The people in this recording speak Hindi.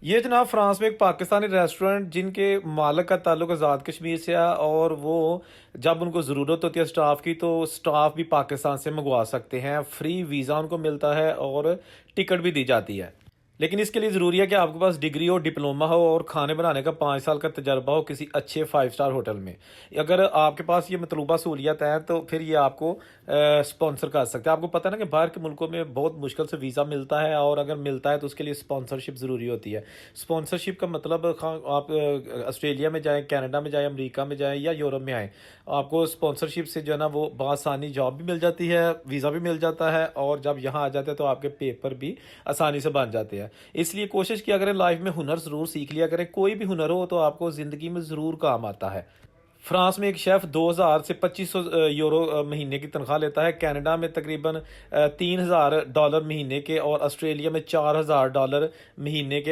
ये जनाब फ्रांस में एक पाकिस्तानी रेस्टोरेंट जिनके मालिक का ताल्लुक आज़ाद कश्मीर से है और वो जब उनको ज़रूरत होती है स्टाफ की तो स्टाफ भी पाकिस्तान से मंगवा सकते हैं। फ्री वीज़ा उनको मिलता है और टिकट भी दी जाती है। लेकिन इसके लिए ज़रूरी है कि आपके पास डिग्री हो, डिप्लोमा हो और खाने बनाने का 5 साल का तजर्बा हो किसी अच्छे 5 स्टार होटल में। अगर आपके पास ये मतलूबा सहूलियत है तो फिर ये आपको स्पॉन्सर कर सकते हैं। आपको पता है ना कि बाहर के मुल्कों में बहुत मुश्किल से वीज़ा मिलता है और अगर मिलता है तो उसके लिए स्पॉन्सरशिप ज़रूरी होती है। स्पॉन्सरशिप का मतलब आप ऑस्ट्रेलिया में जाएँ, कनाडा में जाएँ, अमेरिका में जाएँ या यूरोप में आएँ, आपको स्पॉन्सरशिप से जो है ना वो बआसानी जॉब भी मिल जाती है, वीज़ा भी मिल जाता है और जब यहाँ आ जाते हैं तो आपके पेपर भी आसानी से बन जाते हैं। इसलिए कोशिश किया करें लाइफ में हुनर ज़रूर सीख लिया करें। कोई भी हुनर हो तो आपको ज़िंदगी में ज़रूर काम आता है। फ्रांस में एक शेफ़ 2000 से 2500 यूरो महीने की तनख्वाह लेता है। कनाडा में तकरीबन $3000 महीने के और ऑस्ट्रेलिया में $4000 महीने के